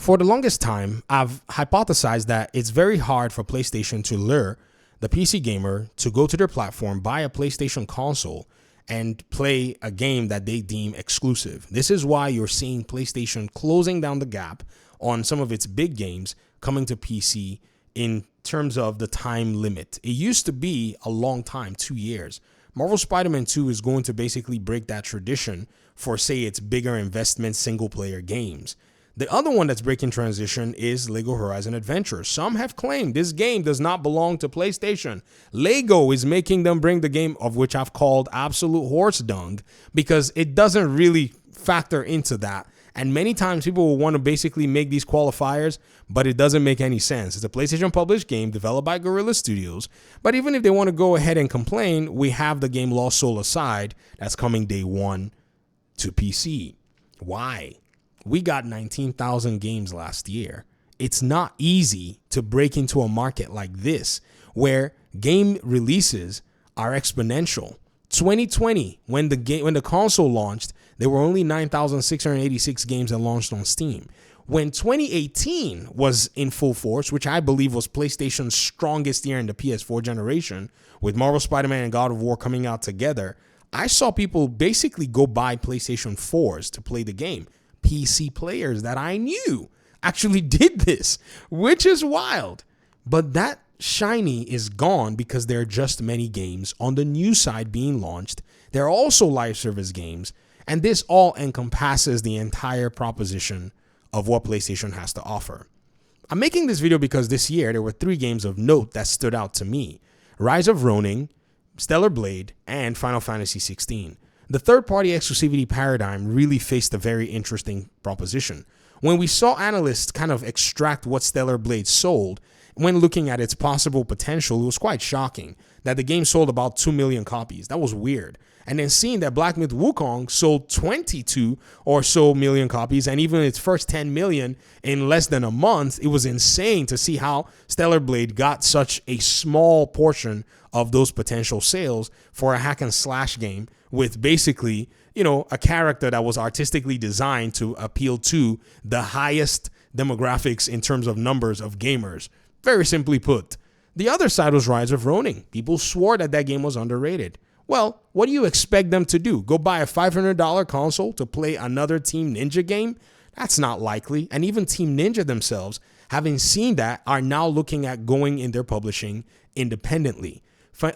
For the longest time, I've hypothesized that it's very hard for PlayStation to lure the PC gamer to go to their platform, buy a PlayStation console, and play a game that they deem exclusive. This is why you're seeing PlayStation closing down the gap on some of its big games coming to PC in terms of the time limit. It used to be a long time, 2 years. Marvel Spider-Man 2 is going to basically break that tradition for, say, its bigger investment single-player games. The other one that's breaking transition is LEGO Horizon Adventure. Some have claimed this game does not belong to PlayStation. LEGO is making them bring the game, of which I've called absolute horse dung, because it doesn't really factor into that. And many times people will want to basically make these qualifiers, but it doesn't make any sense. It's a PlayStation published game developed by Guerrilla Studios. But even if they want to go ahead and complain, we have the game Lost Soul Aside that's coming day one to PC. Why? We got 19,000 games last year. It's not easy to break into a market like this where game releases are exponential. 2020, when the console launched, there were only 9,686 games that launched on Steam. When 2018 was in full force, which I believe was PlayStation's strongest year in the PS4 generation, with Marvel Spider-Man and God of War coming out together, I saw people basically go buy PlayStation 4s to play the game. PC players that I knew actually did this, which is wild. But that shiny is gone because there are just many games on the new side being launched. There are also live service games, and this all encompasses the entire proposition of what PlayStation has to offer. I'm making this video because this year there were 3 games of note that stood out to me: Rise of Ronin, Stellar Blade, and Final Fantasy XVI. The third-party exclusivity paradigm really faced a very interesting proposition. When we saw analysts kind of extract what Stellar Blade sold, when looking at its possible potential, it was quite shocking that the game sold about 2 million copies. That was weird. And then seeing that Black Myth Wukong sold 22 or so million copies, and even its first 10 million in less than a month, it was insane to see how Stellar Blade got such a small portion of those potential sales for a hack and slash game with basically, a character that was artistically designed to appeal to the highest demographics in terms of numbers of gamers. Very simply put. The other side was Rise of Ronin. People swore that game was underrated. Well, what do you expect them to do? Go buy a $500 console to play another Team Ninja game? That's not likely. And even Team Ninja themselves, having seen that, are now looking at going in their publishing independently.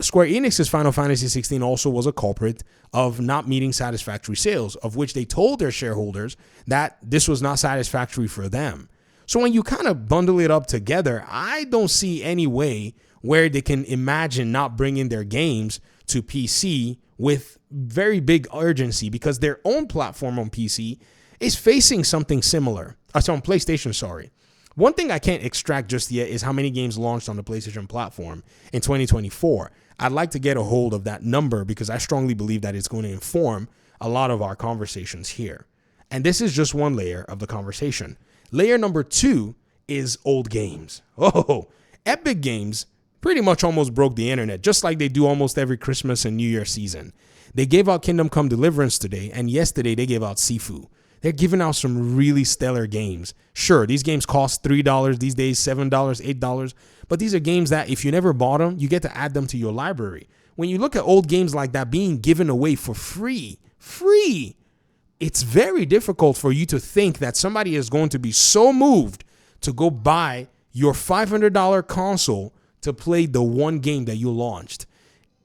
Square Enix's Final Fantasy XVI also was a culprit of not meeting satisfactory sales, of which they told their shareholders that this was not satisfactory for them. So when you kind of bundle it up together, I don't see any way where they can imagine not bringing their games to PC with very big urgency, because their own platform on PC is facing something similar. It's on PlayStation, sorry. One thing I can't extract just yet is how many games launched on the PlayStation platform in 2024. I'd like to get a hold of that number because I strongly believe that it's going to inform a lot of our conversations here. And this is just one layer of the conversation. Layer number 2 is old games. Oh, Epic Games pretty much almost broke the internet, just like they do almost every Christmas and New Year season. They gave out Kingdom Come Deliverance today, and yesterday they gave out Sifu. They're giving out some really stellar games. Sure, these games cost $3 these days, $7, $8, but these are games that if you never bought them, you get to add them to your library. When you look at old games like that being given away for free, it's very difficult for you to think that somebody is going to be so moved to go buy your $500 console to play the one game that you launched.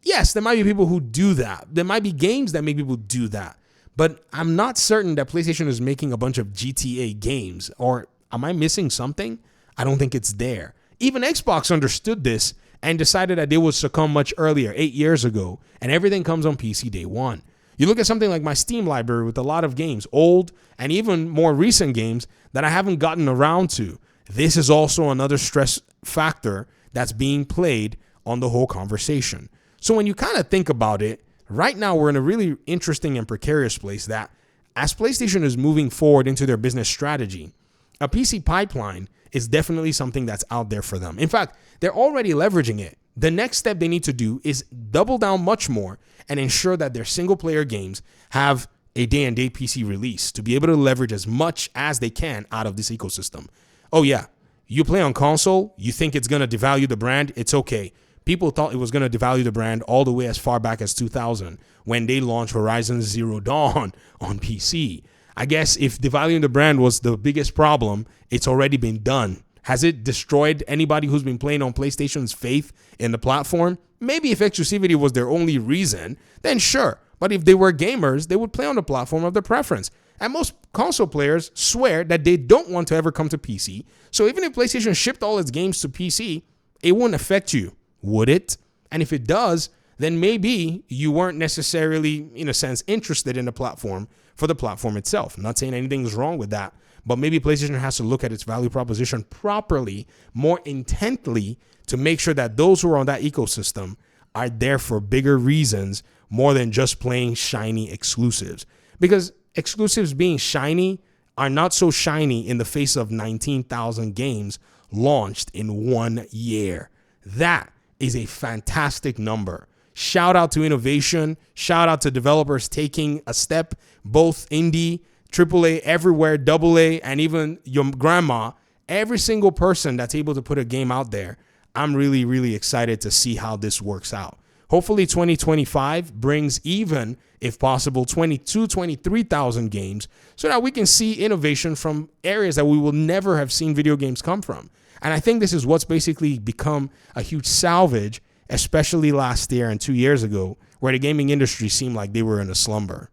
Yes, there might be people who do that. There might be games that make people do that. But I'm not certain that PlayStation is making a bunch of GTA games. Or am I missing something? I don't think it's there. Even Xbox understood this and decided that they would succumb much earlier, 8 years ago, and everything comes on PC day one. You look at something like my Steam library with a lot of games, old and even more recent games that I haven't gotten around to. This is also another stress factor that's being played on the whole conversation. So when you kind of think about it, right now we're in a really interesting and precarious place that as PlayStation is moving forward into their business strategy, a PC pipeline is definitely something that's out there for them. In fact, they're already leveraging it. The next step they need to do is double down much more and ensure that their single player games have a day-and-date PC release to be able to leverage as much as they can out of this ecosystem. Oh yeah, you play on console, you think it's going to devalue the brand, it's okay. People thought it was going to devalue the brand all the way as far back as 2000 when they launched Horizon Zero Dawn on PC. I guess if devaluing the brand was the biggest problem, it's already been done. Has it destroyed anybody who's been playing on PlayStation's faith in the platform? Maybe if exclusivity was their only reason, then sure. But if they were gamers, they would play on the platform of their preference. And most console players swear that they don't want to ever come to PC. So even if PlayStation shipped all its games to PC, it wouldn't affect you, would it? And if it does, then maybe you weren't necessarily, in a sense, interested in the platform for the platform itself. I'm not saying anything's wrong with that, but maybe PlayStation has to look at its value proposition properly, more intently, to make sure that those who are on that ecosystem are there for bigger reasons more than just playing shiny exclusives. Because exclusives being shiny are not so shiny in the face of 19,000 games launched in 1 year. That is a fantastic number. Shout out to innovation. Shout out to developers taking a step, both indie, AAA, everywhere, AA, and even your grandma. Every single person that's able to put a game out there. I'm really, really excited to see how this works out. Hopefully 2025 brings even, if possible, 23,000 games so that we can see innovation from areas that we will never have seen video games come from. And I think this is what's basically become a huge salvage, especially last year and 2 years ago, where the gaming industry seemed like they were in a slumber.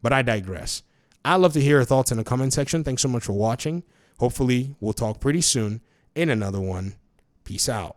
But I digress. I'd love to hear your thoughts in the comment section. Thanks so much for watching. Hopefully, we'll talk pretty soon in another one. Peace out.